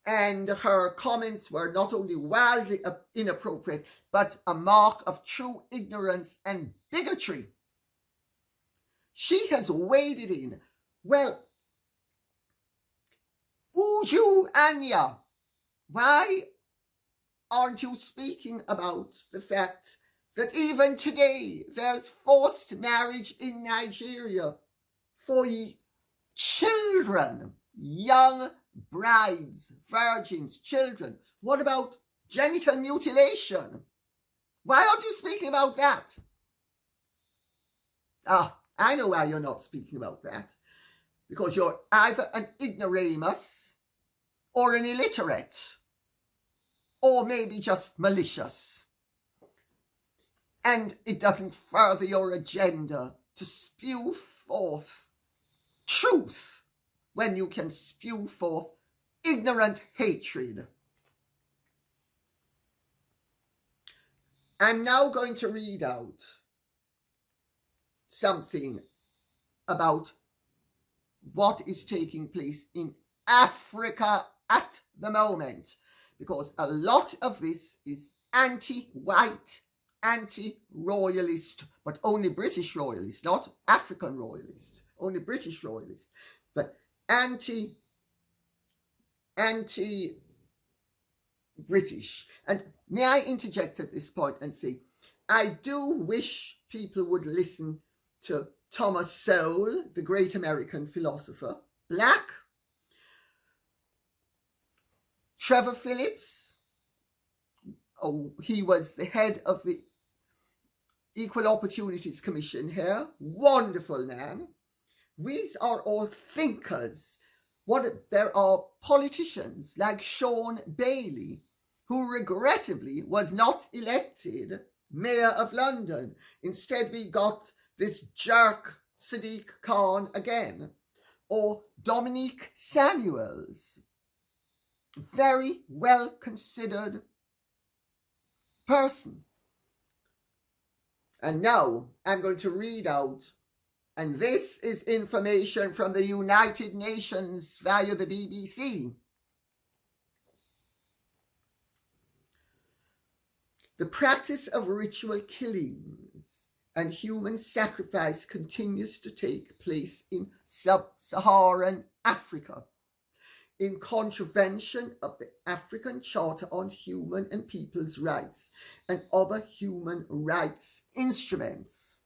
Speaker 1: And her comments were not only wildly inappropriate, but a mark of true ignorance and bigotry. She has waded in. Well, Uju Anya, why aren't you speaking about the fact that even today there's forced marriage in Nigeria for children, young brides, virgins, children? What about genital mutilation? Why aren't you speaking about that? I know why you're not speaking about that. Because you're either an ignoramus or an illiterate, or maybe just malicious. And it doesn't further your agenda to spew forth truth when you can spew forth ignorant hatred. I'm now going to read out something about what is taking place in Africa at the moment, because a lot of this is anti-white, anti-royalist, but only British royalist, not African royalist, only British royalist, but anti-British. And may I interject at this point and say, I do wish people would listen to Thomas Sowell, the great American philosopher, black. Trevor Phillips, he was the head of the Equal Opportunities Commission here, wonderful man. These are all thinkers. There are politicians like Sean Bailey, who regrettably was not elected Mayor of London. Instead, we got this jerk Sadiq Khan again, or Dominique Samuels, very well considered person. And now I'm going to read out, and this is information from the United Nations via the BBC. The practice of ritual killings and human sacrifice continues to take place in Sub-Saharan Africa, in contravention of the African Charter on Human and People's Rights and other human rights instruments.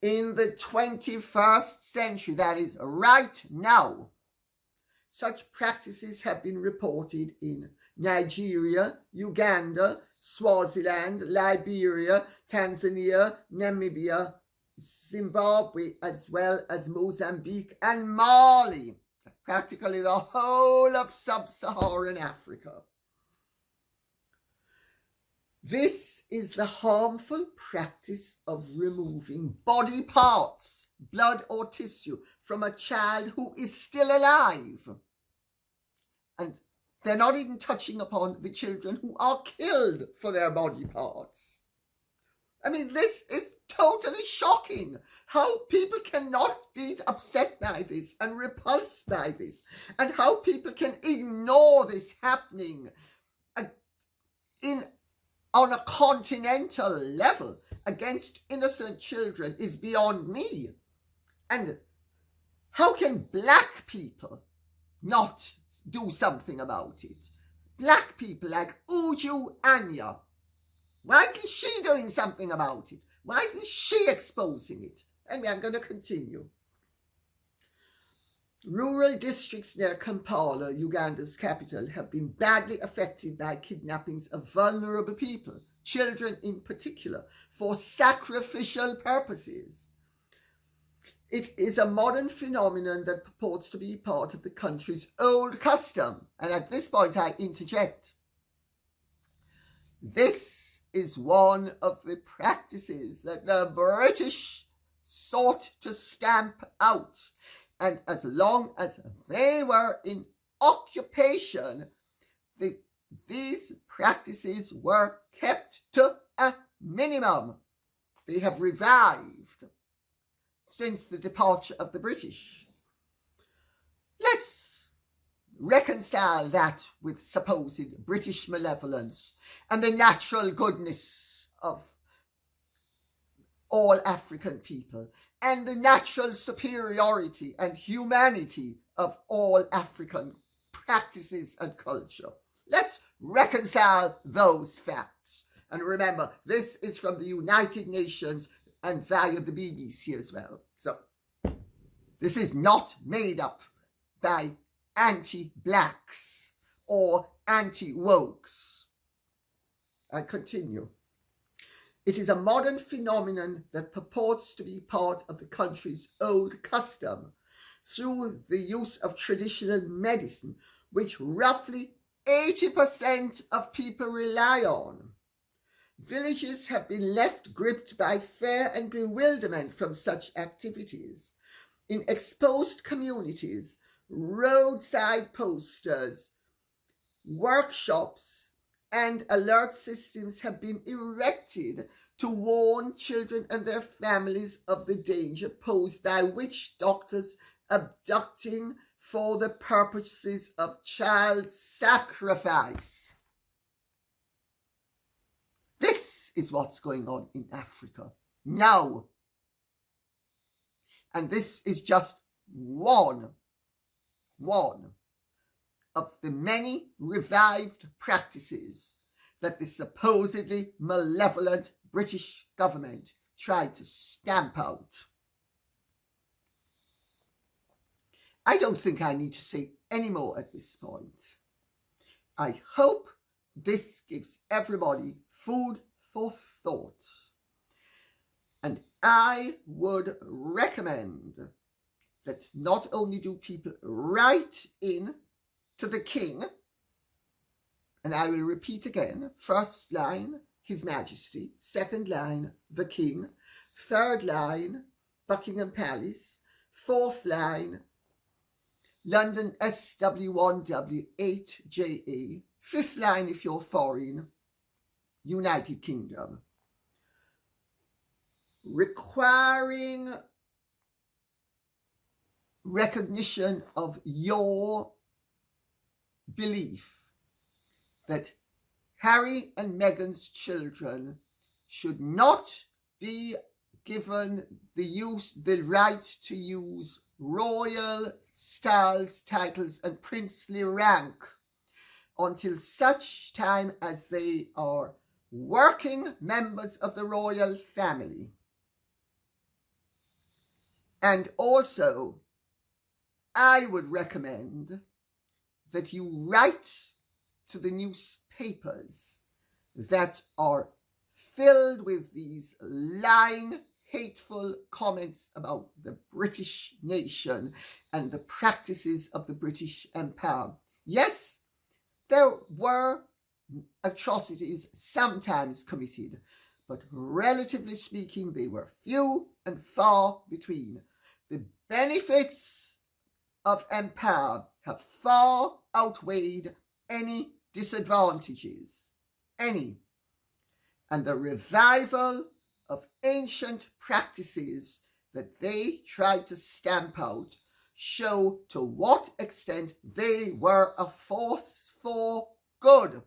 Speaker 1: In the 21st century, that is right now, such practices have been reported in Nigeria, Uganda, Swaziland, Liberia, Tanzania, Namibia, Zimbabwe, as well as Mozambique and Mali. That's practically the whole of Sub-Saharan Africa. This is the harmful practice of removing body parts, blood or tissue from a child who is still alive. And they're not even touching upon the children who are killed for their body parts. I mean, this is totally shocking. How people cannot be upset by this and repulsed by this, and how people can ignore this happening on a continental level against innocent children is beyond me. And how can black people not do something about it? Black people like Uju Anya. Why isn't she doing something about it? Why isn't she exposing it? Anyway, I'm going to continue. Rural districts near Kampala, Uganda's capital, have been badly affected by kidnappings of vulnerable people, children in particular, for sacrificial purposes. It is a modern phenomenon that purports to be part of the country's old custom. And at this point, I interject. This is one of the practices that the British sought to stamp out. And as long as they were in occupation, these practices were kept to a minimum. They have revived since the departure of the British. Let's reconcile that with supposed British malevolence and the natural goodness of all African people and the natural superiority and humanity of all African practices and culture. Let's reconcile those facts. And remember, this is from the United Nations and via the BBC as well. So, this is not made up by anti-blacks or anti-wokes. I continue. It is a modern phenomenon that purports to be part of the country's old custom through the use of traditional medicine, which roughly 80% of people rely on. Villages have been left gripped by fear and bewilderment from such activities. In exposed communities, roadside posters, workshops, and alert systems have been erected to warn children and their families of the danger posed by witch doctors abducting for the purposes of child sacrifice. This is what's going on in Africa now. And this is just one of the many revived practices that the supposedly malevolent British government tried to stamp out. I don't think I need to say any more at this point. I hope this gives everybody food for thought. And I would recommend that not only do people write in to the King, and I will repeat again, first line, His Majesty, second line, the King, third line, Buckingham Palace, fourth line, London SW1W8JA, fifth line if you're foreign, United Kingdom. Requiring recognition of your belief that Harry and Meghan's children should not be given the right to use royal styles, titles and princely rank until such time as they are working members of the royal family. And also, I would recommend that you write to the newspapers that are filled with these lying, hateful comments about the British nation and the practices of the British Empire. Yes, there were atrocities sometimes committed, but relatively speaking, they were few and far between. The benefits of empire have far outweighed any disadvantages, any. And the revival of ancient practices that they tried to stamp out show to what extent they were a force for good.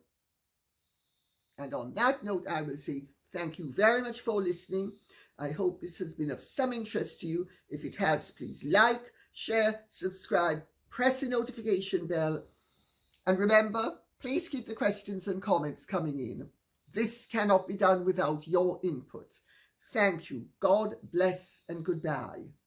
Speaker 1: And on that note, I will say thank you very much for listening. I hope this has been of some interest to you. If it has, please like, share, subscribe, press the notification bell. And remember, please keep the questions and comments coming in. This cannot be done without your input. Thank you. God bless and goodbye.